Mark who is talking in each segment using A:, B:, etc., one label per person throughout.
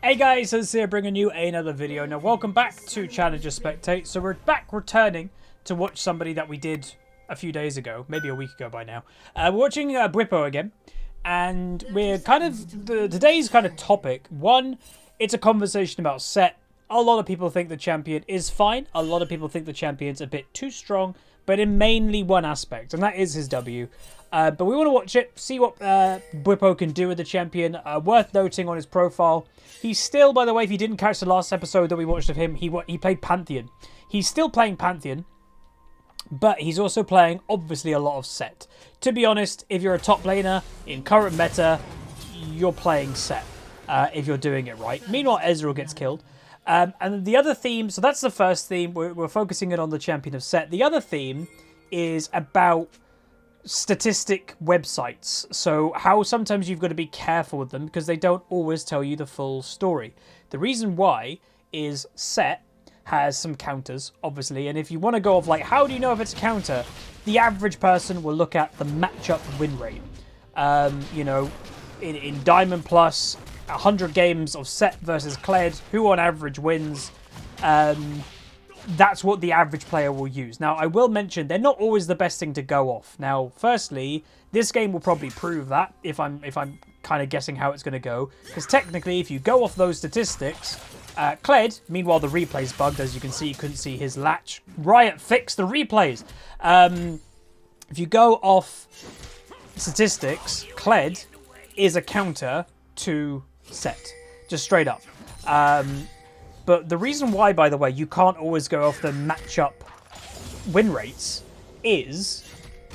A: Hey guys, it's here bringing you another video. Now welcome back to Challenger Spectate. So we're back returning to watch somebody that we did a few days ago, maybe a week ago by now. We're watching Bwippo again, and we're kind of, today's kind of topic, one, it's a conversation about Sett. A lot of people think the champion is fine, a lot of people think the champion's a bit too strong, but in mainly one aspect, and that is his W. But we want to watch it, see what Bwippo can do with the champion. Worth noting on his profile, he's still, by the way, if you didn't catch the last episode that we watched of him, he played Pantheon. He's still playing Pantheon, but he's also playing, obviously, a lot of Sett. To be honest, if you're a top laner in current meta, you're playing Sett, if you're doing it right. Meanwhile, Ezreal gets killed. And the other theme, so that's the first theme, we're focusing it on the champion of Sett. The other theme is about statistic websites, so how sometimes you've got to be careful with them because they don't always tell you the full story. The reason why is Sett has some counters, obviously, and if you want to go off like, how do you know if it's a counter? The average person will look at the matchup win rate. You know, in Diamond Plus, 100 games of Sett versus Kled, who on average wins? That's what the average player will use. Now, I will mention they're not always the best thing to go off. Now, firstly, this game will probably prove that if I'm kind of guessing how it's going to go, because technically, if you go off those statistics, Kled, meanwhile the replay's bugged, as you can see, you couldn't see his latch. Riot fixed the replays. If you go off statistics, Kled is a counter to Sett, just straight up. But the reason why, by the way, you can't always go off the matchup win rates is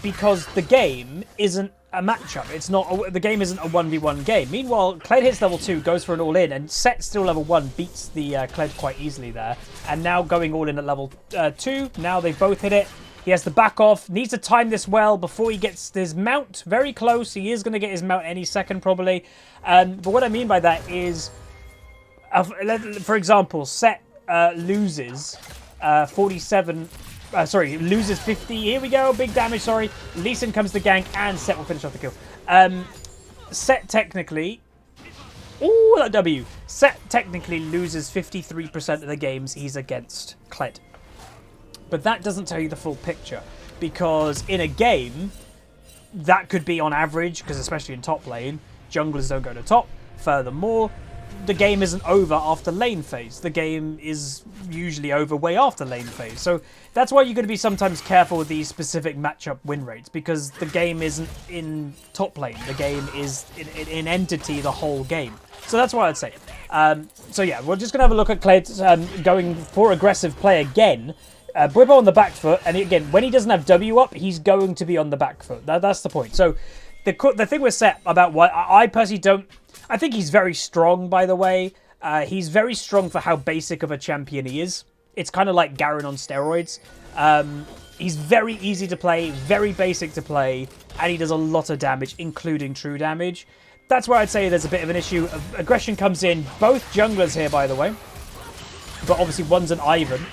A: because the game isn't a matchup. It's not the game isn't a 1v1 game. Meanwhile, Kled hits level 2, goes for an all-in, and Sett still level 1 beats the Kled quite easily there. And now going all-in at level 2. Now they've both hit it. He has to back off. Needs to time this well before he gets his mount. Very close. He is going to get his mount any second probably. But what I mean by that is, for example, Sett loses 47. Loses 50. Here we go. Big damage. Sorry. Lee Sin comes to gank, and Sett will finish off the kill. Sett technically. Oh, that W. Sett technically loses 53% of the games he's against Kled. But that doesn't tell you the full picture, because in a game, that could be on average, because especially in top lane, junglers don't go to top. Furthermore, the game isn't over after lane phase. The game is usually over way after lane phase. So that's why you're going to be sometimes careful with these specific matchup win rates, because the game isn't in top lane. The game is in entity the whole game. So that's why I'd say it. So yeah, we're just going to have a look at Kled going for aggressive play again. Bwippo on the back foot, and again, when he doesn't have W up, he's going to be on the back foot. That's the point. So the thing with Sett about why I personally don't, I think he's very strong, by the way. He's very strong for how basic of a champion he is. It's kind of like Garen on steroids. He's very easy to play, very basic to play, and he does a lot of damage, including true damage. That's where I'd say there's a bit of an issue. Aggression comes in, both junglers here, by the way. But obviously one's an Ivan.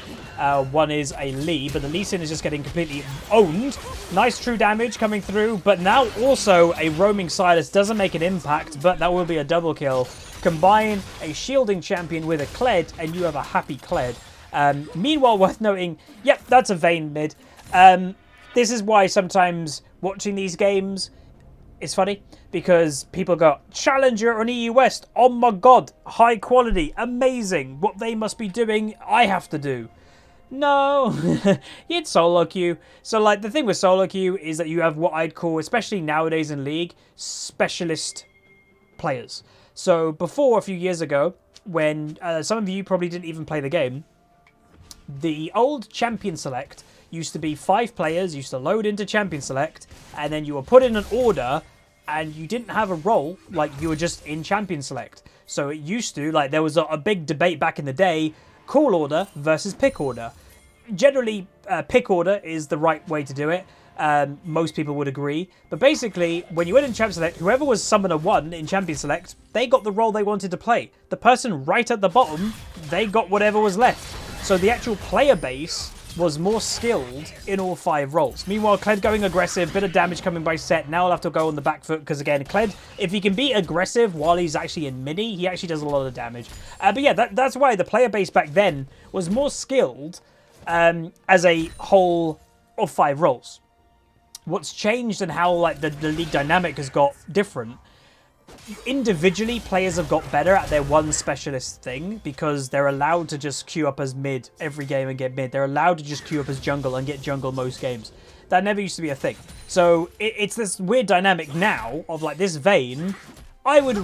A: One is a Lee, but the Lee Sin is just getting completely owned. Nice true damage coming through, but now also a roaming Silas doesn't make an impact, but that will be a double kill. Combine a shielding champion with a Kled, and you have a happy Kled. Meanwhile, worth noting, yep, that's a Vayne mid. This is why sometimes watching these games is funny, because people go, Challenger on EU West, oh my god, high quality, amazing, what they must be doing, I have to do. No, it's solo queue. So, like, the thing with solo queue is that you have what I'd call, especially nowadays in League, specialist players. So, before, a few years ago, when some of you probably didn't even play the game, the old Champion Select used to be 5 players, used to load into Champion Select, and then you were put in an order, and you didn't have a role, like, you were just in Champion Select. So, it used to, like, there was a big debate back in the day, call order versus pick order. Generally, pick order is the right way to do it. Most people would agree. But basically, when you went in Champion Select, whoever was Summoner 1 in Champion Select, they got the role they wanted to play. The person right at the bottom, they got whatever was left. So the actual player base was more skilled in all 5 roles. Meanwhile, Kled going aggressive, bit of damage coming by Sett. Now I'll have to go on the back foot because, again, Kled, if he can be aggressive while he's actually in mini, he actually does a lot of damage. But yeah, that's why the player base back then was more skilled as a whole of 5 roles. What's changed and how like the league dynamic has got different. Individually, players have got better at their one specialist thing because they're allowed to just queue up as mid every game and get mid. They're allowed to just queue up as jungle and get jungle most games. That never used to be a thing. So it's this weird dynamic now of like this Vayne. I would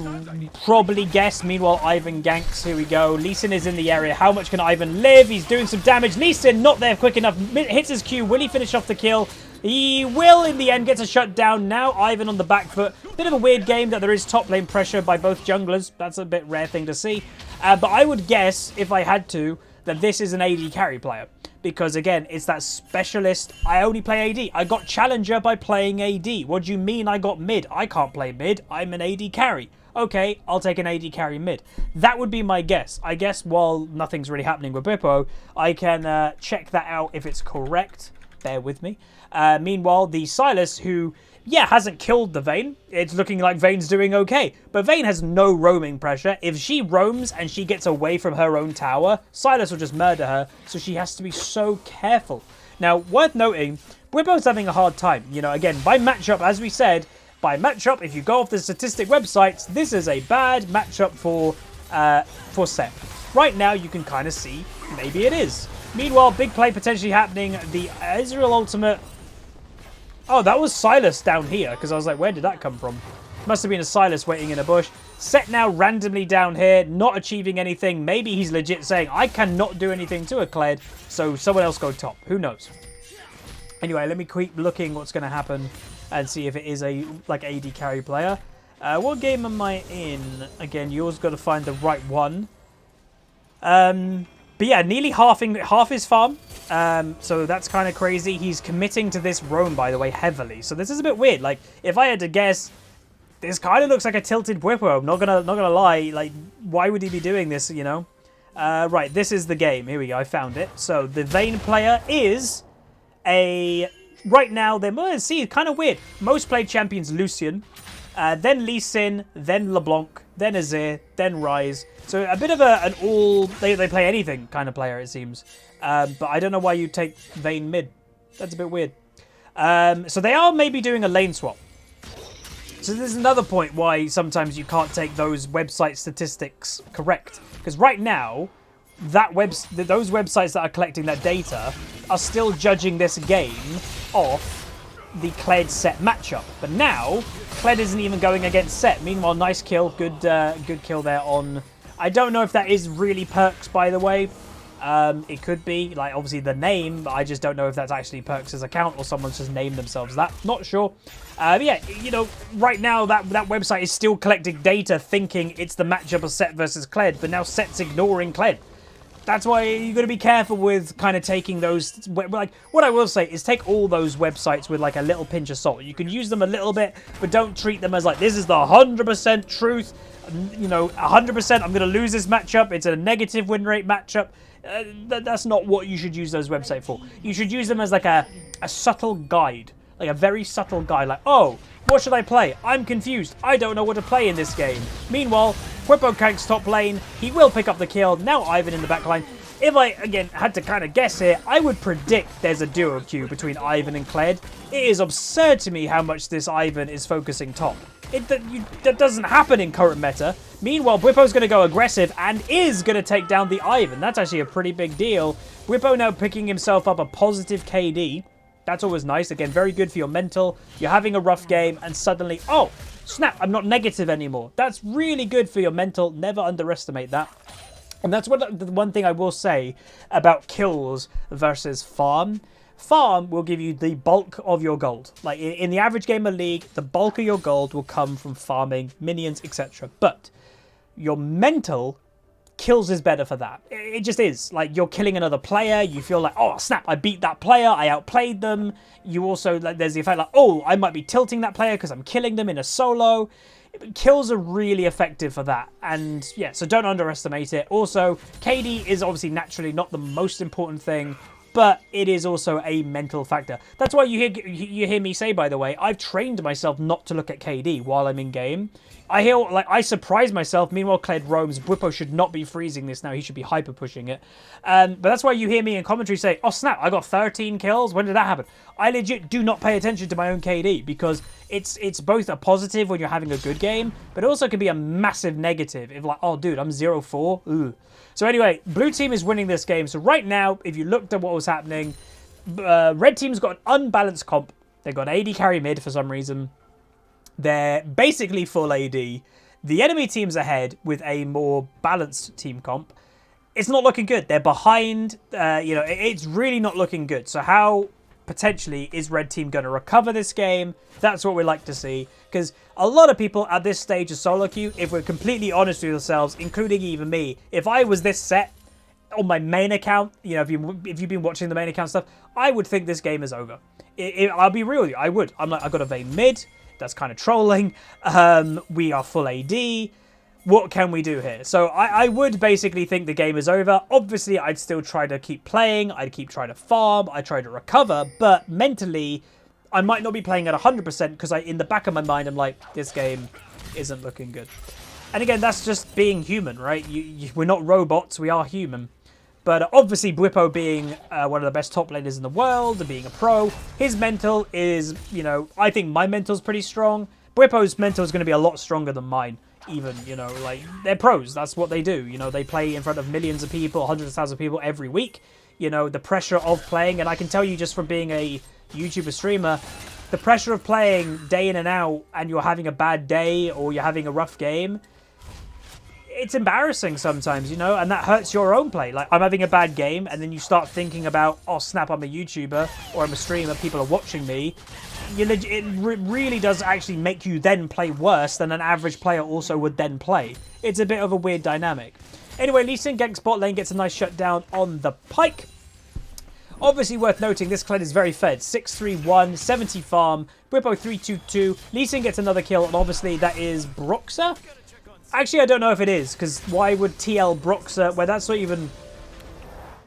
A: probably guess, meanwhile, Ivan ganks. Here we go. Lee Sin is in the area. How much can Ivan live? He's doing some damage. Lee Sin not there quick enough. Hits his Q. Will he finish off the kill? He will in the end. Gets a shutdown. Now Ivan on the back foot. Bit of a weird game that there is top lane pressure by both junglers. That's a bit rare thing to see. But I would guess, if I had to, that this is an AD carry player. Because, again, it's that specialist. I only play AD. I got Challenger by playing AD. What do you mean I got mid? I can't play mid. I'm an AD carry. Okay, I'll take an AD carry mid. That would be my guess. I guess while nothing's really happening with Bippo, I can check that out if it's correct. Bear with me. Meanwhile, the Sylas, who, yeah, hasn't killed the Vayne. It's looking like Vayne's doing okay. But Vayne has no roaming pressure. If she roams and she gets away from her own tower, Sylas will just murder her. So she has to be so careful. Now, worth noting, Bwippo's having a hard time. You know, again, by matchup, as we said, by matchup, if you go off the statistic websites, this is a bad matchup for Sett. Right now, you can kind of see maybe it is. Meanwhile, big play potentially happening. The Israel ultimate. Oh, that was Sylas down here, because I was like, where did that come from? Must have been a Sylas waiting in a bush. Sett now randomly down here, not achieving anything. Maybe he's legit saying, I cannot do anything to a Kled, so someone else go top. Who knows? Anyway, let me keep looking what's going to happen and see if it is a like AD carry player. What game am I in? Again, yours got to find the right one. But yeah, nearly half his farm. So that's kind of crazy. He's committing to this roam, by the way, heavily. So this is a bit weird. Like, if I had to guess, this kind of looks like a tilted Bwippo. I'm not gonna lie. Like, why would he be doing this? You know. Right. This is the game. Here we go. I found it. So the Vayne player is a. Right now, see, kind of weird. Most played champions Lucian, then Lee Sin, then LeBlanc, then Azir, then Ryze. So a bit of an all, they play anything kind of player, it seems. But I don't know why you take Vayne mid. That's a bit weird. So they are maybe doing a lane swap. So this is another point why sometimes you can't take those website statistics correct. Because right now, those websites that are collecting that data are still judging this game off the Kled Sett matchup. But now, Kled isn't even going against Sett. Meanwhile, nice kill. Good kill there on... I don't know if that is really perks, by the way. It could be, like, obviously the name, but I just don't know if that's actually Perks' account or someone's just named themselves that. Not sure. But yeah, you know, right now that website is still collecting data thinking it's the matchup of Sett versus Kled, but now Sett's ignoring Kled. That's why you got to be careful with kind of taking those, like, what I will say is take all those websites with, like, a little pinch of salt. You can use them a little bit, but don't treat them as, like, this is the 100% truth. You know, 100% I'm going to lose this matchup. It's a negative win rate matchup. That's not what you should use those websites for. You should use them as, like, a subtle guide. Like, a very subtle guide. Like, oh, what should I play? I'm confused. I don't know what to play in this game. Meanwhile, Bwippo Kank's top lane. He will pick up the kill. Now Ivan in the back line. If I, again, had to kind of guess here, I would predict there's a duo queue between Ivan and Kled. It is absurd to me how much this Ivan is focusing top. That doesn't happen in current meta. Meanwhile, Bwippo's going to go aggressive and is going to take down the Ivan. That's actually a pretty big deal. Bwippo now picking himself up a positive KD. That's always nice. Again, very good for your mental. You're having a rough game and suddenly, oh, snap, I'm not negative anymore. That's really good for your mental. Never underestimate that. And that's the one thing I will say about kills versus farm. Farm will give you the bulk of your gold. Like in the average gamer league, the bulk of your gold will come from farming minions, etc. But your mental kills is better for that. It just is. Like, you're killing another player. You feel like, oh, snap, I beat that player. I outplayed them. You also, like, there's the effect like, oh, I might be tilting that player because I'm killing them in a solo. Kills are really effective for that. And yeah, so don't underestimate it. Also, KD is obviously naturally not the most important thing but it is also a mental factor. That's why you hear me say, by the way, I've trained myself not to look at KD while I'm in game. I surprise myself. Meanwhile, Kled roams. Bwipo should not be freezing this now. He should be hyper pushing it. But that's why you hear me in commentary say, oh snap, I got 13 kills. When did that happen? I legit do not pay attention to my own KD because it's both a positive when you're having a good game, but it also can be a massive negative. If like, oh dude, I'm 0-4. Ooh. So anyway, blue team is winning this game. So right now, if you looked at what was happening, red team's got an unbalanced comp. They've got AD carry mid for some reason. They're basically full AD. The enemy team's ahead with a more balanced team comp. It's not looking good. They're behind. It's really not looking good. So how potentially is red team going to recover this game? That's what we like to see. Because a lot of people at this stage of solo queue, if we're completely honest with ourselves, including even me, if I was this set on my main account, you know, if you've been watching the main account stuff, I would think this game is over. I'll be real with you. I would. I'm like, I got a Vayne mid. That's kind of trolling. We are full AD. What can we do here? So I would basically think the game is over. Obviously, I'd still try to keep playing. I'd keep trying to farm. I'd try to recover. But mentally, I might not be playing at 100% because in the back of my mind, I'm like, this game isn't looking good. And again, that's just being human, right? We're not robots. We are human. But obviously, Bwipo being one of the best top laners in the world, and being a pro, his mental is, you know, I think my mental's pretty strong. Bwipo's mental is going to be a lot stronger than mine, even, you know, like, they're pros. That's what they do. You know, they play in front of millions of people, hundreds of thousands of people every week. You know, the pressure of playing, and I can tell you just from being a YouTuber streamer, the pressure of playing day in and out, and you're having a bad day, or you're having a rough game, it's embarrassing sometimes, you know, and that hurts your own play. Like, I'm having a bad game, and then you start thinking about, oh snap, I'm a YouTuber or I'm a streamer, people are watching me. It really does actually make you then play worse than an average player also would then play. It's a bit of a weird dynamic. Anyway, Lee Sin ganks bot lane, gets a nice shutdown on the Pike. Obviously worth noting, this Kled is very fed. 6-3-1, 70 farm, Bwipo 3-2-2. Lee Sin gets another kill, and obviously that is Broxah. Actually, I don't know if it is, because why would TL Broxah... Well, that's not even...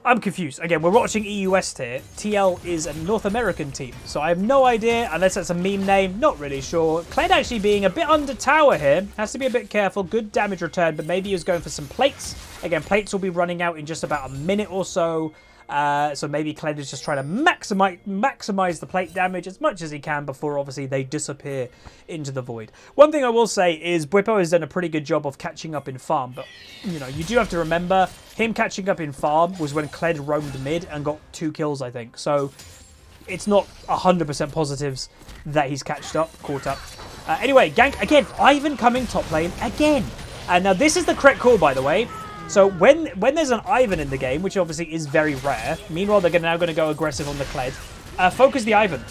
A: I'm confused. Again, we're watching EU West here. TL is a North American team, so I have no idea, unless that's a meme name. Not really sure. Kled actually being a bit under tower here. Has to be a bit careful. Good damage return, but maybe he was going for some plates. Again, plates will be running out in just about a minute or so. So maybe Kled is just trying to maximize the plate damage as much as he can before obviously they disappear into the void. One thing I will say is Bwipo has done a pretty good job of catching up in farm, but you know, you do have to remember him catching up in farm was when Kled roamed mid and got 2 kills, I think. So it's not 100% positives that he's caught up. Anyway, gank again. Ivan coming top lane again. And now this is the correct call, by the way. So when there's an Ivan in the game, which obviously is very rare, meanwhile they're now going to go aggressive on the Kled. Focus the Ivan.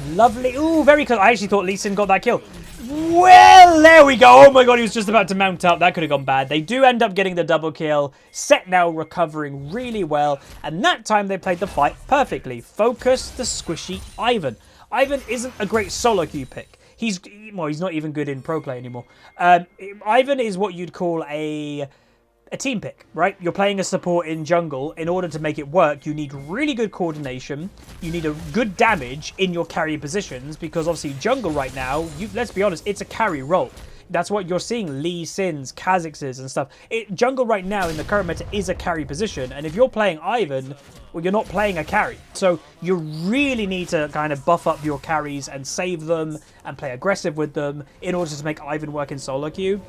A: Lovely. Ooh, very close. I actually thought Lee Sin got that kill. Well, there we go. Oh my god, he was just about to mount up. That could have gone bad. They do end up getting the double kill. Sett now recovering really well. And that time they played the fight perfectly. Focus the squishy Ivan. Ivan isn't a great solo queue pick. He's not even good in pro play anymore. Ivan is what you'd call a team pick, right? You're playing a support in jungle. In order to make it work, you need really good coordination. You need a good damage in your carry positions, because obviously jungle right now, let's be honest, it's a carry role. That's what you're seeing Lee Sin's, Kha'Zix's and stuff. Jungle right now in the current meta is a carry position, and if you're playing Ivan, well, you're not playing a carry. So you really need to kind of buff up your carries and save them and play aggressive with them in order to make Ivan work in solo queue.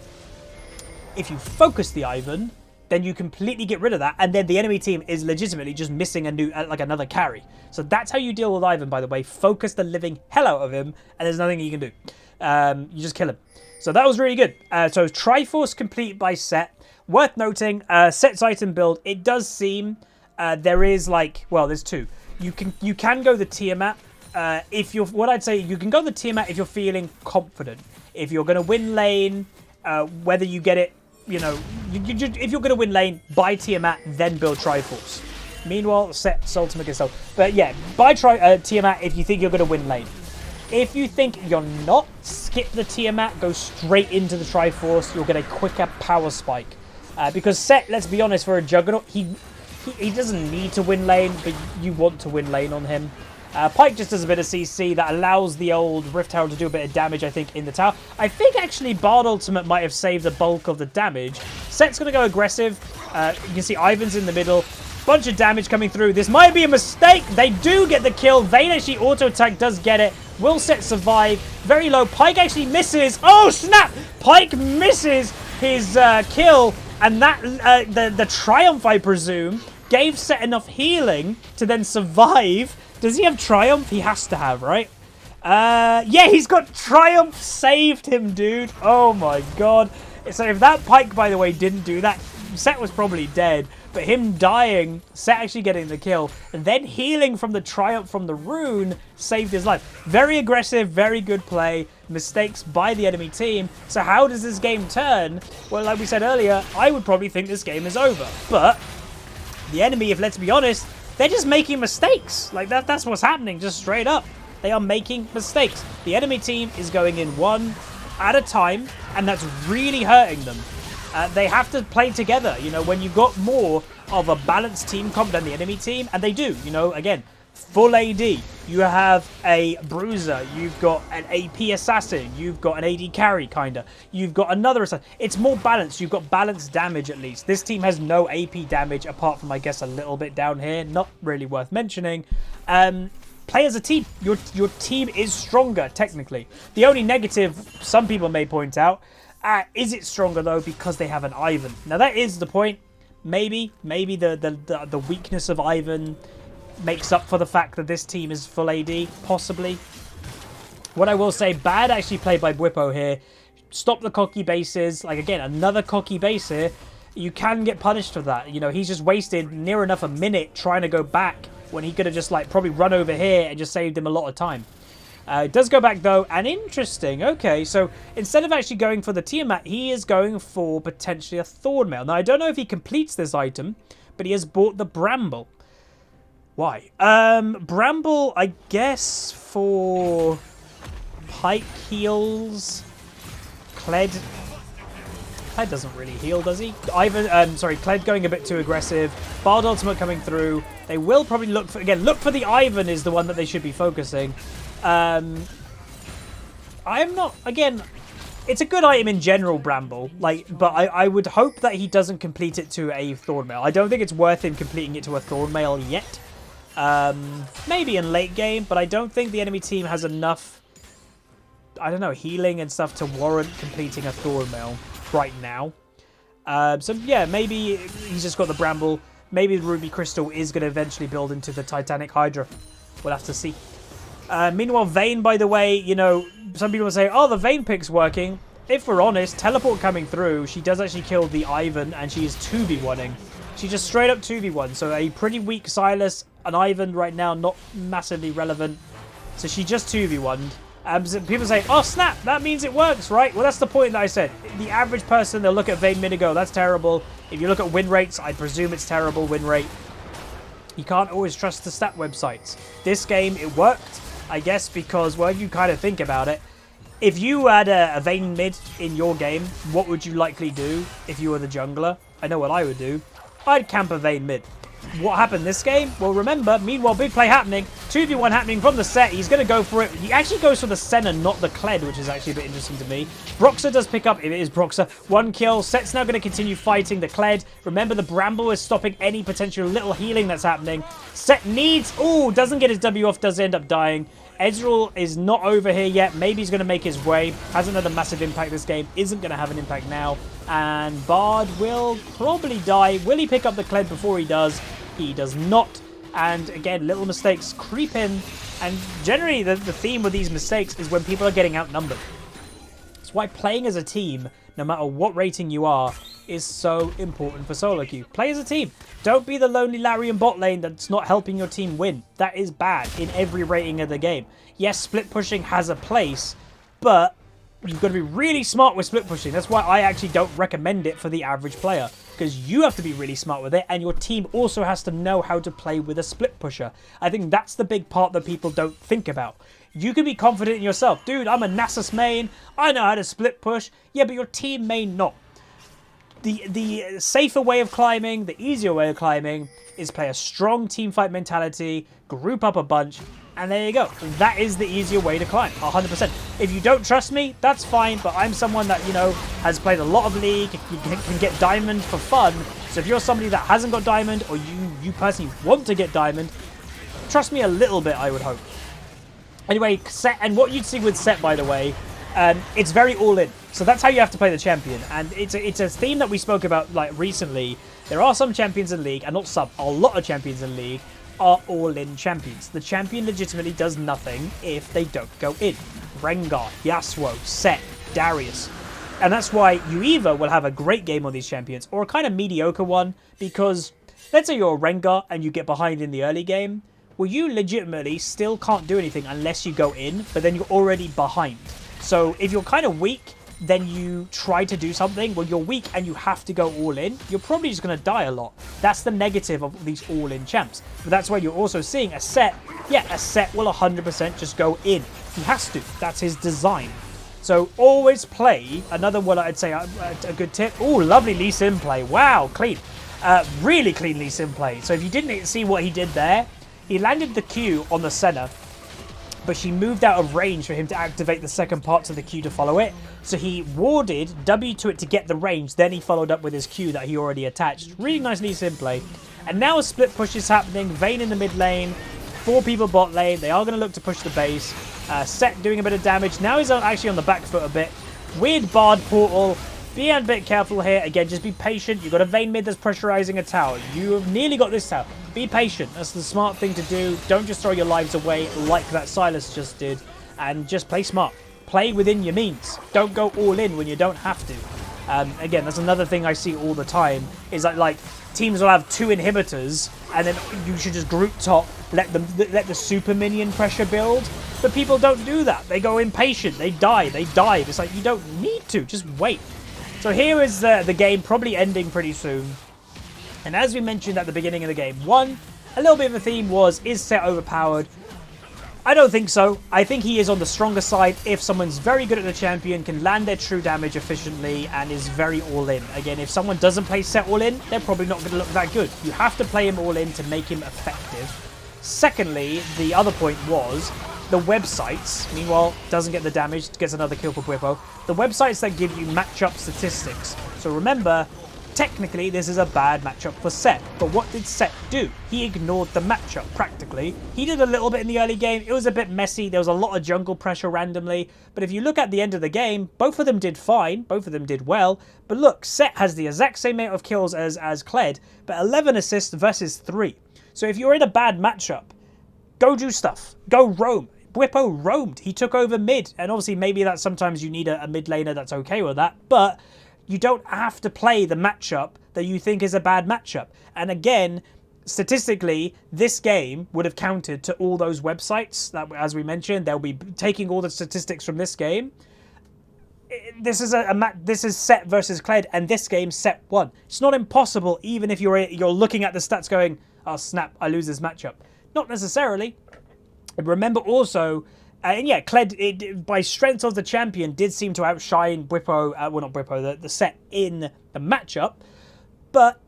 A: If you focus the Ivan, then you completely get rid of that, and then the enemy team is legitimately just missing another carry. So that's how you deal with Ivan, by the way. Focus the living hell out of him, and there's nothing you can do. You just kill him. So that was really good. So Triforce complete by Sett. Worth noting, Sett's item build, it does seem there is there's two. You can go the Tiamat. What I'd say, you can go the Tiamat if you're feeling confident. If you're going to win lane, whether you get it, you know, if you're going to win lane, buy Tiamat, then build Triforce. Meanwhile, Sett's ultimate gets sold. But yeah, buy Tiamat if you think you're going to win lane. If you think you're not, skip the Tiamat, go straight into the Triforce. You'll get a quicker power spike. Because Sett, let's be honest, for a Juggernaut, he doesn't need to win lane, but you want to win lane on him. Pyke just does a bit of CC that allows the old Rift Herald to do a bit of damage, I think, in the tower. I think, actually, Bard Ultimate might have saved the bulk of the damage. Sett's going to go aggressive. You can see Ivan's in the middle. Bunch of damage coming through. This might be a mistake. They do get the kill. Vayne actually auto-attack does get it. Will Sett survive? Very low. Pyke actually misses. Oh, snap! Pyke misses his kill. And that, the Triumph, I presume, gave Sett enough healing to then survive. Does he have Triumph? He has to have, right? Yeah, he's got Triumph. Saved him, dude. Oh my god. So if that Pyke, by the way, didn't do that, Sett was probably dead. But him dying, Sett actually getting the kill, and then healing from the Triumph from the rune saved his life. Very aggressive, very good play. Mistakes by the enemy team. So how does this game turn? Well, like we said earlier, I would probably think this game is over. But the enemy, if let's be honest, they're just making mistakes. Like, that's what's happening, just straight up. They are making mistakes. The enemy team is going in one at a time, and that's really hurting them. They have to play together, you know, when you've got more of a balanced team comp than the enemy team, and they do, you know, again, full AD. You have a Bruiser, you've got an AP Assassin, you've got an AD carry, kinda. You've got another Assassin. It's more balanced. You've got balanced damage, at least. This team has no AP damage, apart from, I guess, a little bit down here. Not really worth mentioning. Play as a team. Your team is stronger, technically. The only negative, some people may point out, is it stronger, though, because they have an Ivan? Now, that is the point. Maybe the weakness of Ivan makes up for the fact that this team is full AD, possibly. What I will say, bad actually played by Bwipo here. Stop the cocky bases. Like, again, another cocky base here. You can get punished for that. You know, he's just wasted near enough a minute trying to go back when he could have just, like, probably run over here and just saved him a lot of time. It does go back, though, and interesting. Okay, so instead of actually going for the Tiamat, he is going for potentially a Thornmail. Now, I don't know if he completes this item, but he has bought the Bramble. Why? Bramble, I guess, for Pyke heals. Kled doesn't really heal, does he? Kled going a bit too aggressive. Bard Ultimate coming through. They will probably look for the Ivan is the one that they should be focusing. I'm not, again, it's a good item in general, Bramble, but I would hope that he doesn't complete it to a Thornmail. I don't think it's worth him completing it to a Thornmail yet. Maybe in late game, but I don't think the enemy team has enough, I don't know, healing and stuff to warrant completing a Thornmail right now. So yeah, maybe he's just got the Bramble. Maybe the Ruby Crystal is going to eventually build into the Titanic Hydra. We'll have to see. Meanwhile, Vayne, by the way, you know, some people say, oh, the Vayne pick's working. If we're honest, teleport coming through, she does actually kill the Ivan, and she is 2v1ing. She just straight up 2v1. So a pretty weak Sylas, an Ivan right now, not massively relevant. So she just 2v1'd. So people say, oh, snap, that means it works, right? Well, that's the point that I said. The average person, they'll look at Vayne mid and go, that's terrible. If you look at win rates, I presume it's terrible win rate. You can't always trust the stat websites. This game, it worked, I guess, because, well, if you kind of think about it, if you had a Vayne mid in your game, what would you likely do if you were the jungler? I know what I would do. I'd camp a Vayne mid. What happened this game? Well, remember, meanwhile, big play happening. 2v1 happening from the Sett. He's going to go for it. He actually goes for the Senna, not the Kled, which is actually a bit interesting to me. Broxah does pick up. It is Broxah. 1 kill. Sett's now going to continue fighting the Kled. Remember, the Bramble is stopping any potential little healing that's happening. Sett needs... Ooh, doesn't get his W off. Does end up dying. Ezreal is not over here yet. Maybe he's going to make his way. Hasn't had a massive impact this game. Isn't going to have an impact now. And Bard will probably die. Will he pick up the Kled before he does? He does not. And again, little mistakes creep in. And generally, the theme with these mistakes is when people are getting outnumbered. That's why playing as a team, no matter what rating you are, is so important for solo queue. Play as a team. Don't be the lonely Larry in bot lane that's not helping your team win. That is bad in every rating of the game. Yes, split pushing has a place, but you've got to be really smart with split pushing. That's why I actually don't recommend it for the average player, because you have to be really smart with it, and your team also has to know how to play with a split pusher. I think that's the big part that people don't think about. You can be confident in yourself. Dude, I'm a Nasus main. I know how to split push. Yeah, but your team may not. The safer way of climbing, the easier way of climbing, is play a strong teamfight mentality, group up a bunch, and there you go. That is the easier way to climb, 100%. If you don't trust me, that's fine, but I'm someone that, you know, has played a lot of League, can get Diamond for fun. So if you're somebody that hasn't got Diamond, or you personally want to get Diamond, trust me a little bit, I would hope. Anyway, Sett, and what you'd see with Sett, by the way, it's very all-in. So that's how you have to play the champion. And it's a theme that we spoke about like recently. There are some champions in League, and not some, a lot of champions in League are all-in champions. The champion legitimately does nothing if they don't go in. Rengar, Yasuo, Sett, Darius. And that's why you either will have a great game on these champions or a kind of mediocre one, because let's say you're a Rengar and you get behind in the early game. Well, you legitimately still can't do anything unless you go in, but then you're already behind. So if you're kind of weak, then you try to do something. Well, you're weak and you have to go all in. You're probably just going to die a lot. That's the negative of these all-in champs. But that's why you're also seeing a Sett. Yeah, a Sett will 100% just go in. He has to. That's his design. So always play. Another one I'd say a good tip. Oh, lovely Lee Sin play. Wow, clean. Really clean Lee Sin play. So if you didn't see what he did there, he landed the Q on the Senna, but she moved out of range for him to activate the second parts of the Q to follow it. So he warded W to it to get the range, then he followed up with his Q that he already attached. Really nice Lee Sin play. And now a split push is happening. Vayne in the mid lane, 4 people bot lane. They are going to look to push the base. Sett doing a bit of damage. Now he's actually on the back foot a bit. Weird Bard portal. Be a bit careful here. Again, just be patient. You've got a Vayne mid that's pressurizing a tower. You have nearly got this tower. Be patient. That's the smart thing to do. Don't just throw your lives away like that Silas just did. And just play smart. Play within your means. Don't go all in when you don't have to. Again, that's another thing I see all the time. Is that, like, teams will have 2 inhibitors, and then you should just group top, let the super minion pressure build. But people don't do that. They go impatient. They die. They dive. It's like, you don't need to. Just wait. So here is the game probably ending pretty soon. And as we mentioned at the beginning of the game, a little bit of a theme was, is Sett overpowered? I don't think so. I think he is on the stronger side if someone's very good at the champion, can land their true damage efficiently, and is very all-in. Again, if someone doesn't play Sett all-in, they're probably not going to look that good. You have to play him all-in to make him effective. Secondly, the other point was, the websites, meanwhile, doesn't get the damage, gets another kill for Bwipo. The websites that give you matchup statistics. So remember, technically, this is a bad matchup for Sett. But what did Sett do? He ignored the matchup, practically. He did a little bit in the early game. It was a bit messy. There was a lot of jungle pressure randomly. But if you look at the end of the game, both of them did fine. Both of them did well. But look, Sett has the exact same amount of kills as Kled, but 11 assists versus 3. So if you're in a bad matchup, go do stuff. Go roam. Bwipo roamed. He took over mid. And obviously, maybe that sometimes you need a mid laner that's okay with that. But you don't have to play the matchup that you think is a bad matchup. And again, statistically, this game would have counted to all those websites that, as we mentioned, they'll be taking all the statistics from this game. This is this is Sett versus Kled, and this game Sett won. It's not impossible, even if you're looking at the stats going, oh snap, I lose this matchup. Not necessarily. Remember also, and yeah, Kled, by strength of the champion, did seem to outshine Bwipo, well not Bwipo, the Sett in the matchup. But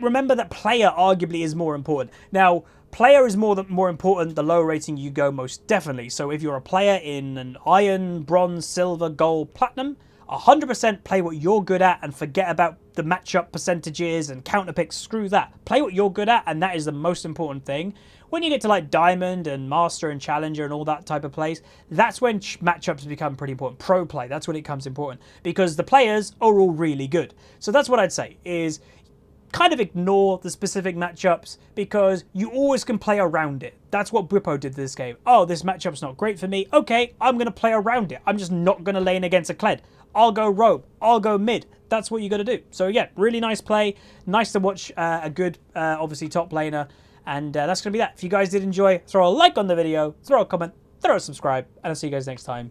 A: remember that player arguably is more important. Now, player is more important the lower rating you go, most definitely. So if you're a player in an iron, bronze, silver, gold, platinum, 100% play what you're good at and forget about the matchup percentages and counter picks. Screw that. Play what you're good at, and that is the most important thing. When you get to like Diamond and Master and Challenger and all that type of plays, that's when matchups become pretty important. Pro play, that's when it becomes important, because the players are all really good. So that's what I'd say, is kind of ignore the specific matchups, because you always can play around it. That's what Bwipo did this game. Oh, this matchup's not great for me. Okay, I'm going to play around it. I'm just not going to lane against a Kled. I'll go roam. I'll go mid. That's what you got to do. So yeah, really nice play. Nice to watch a good, obviously, top laner. And that's going to be that. If you guys did enjoy, throw a like on the video, throw a comment, throw a subscribe, and I'll see you guys next time.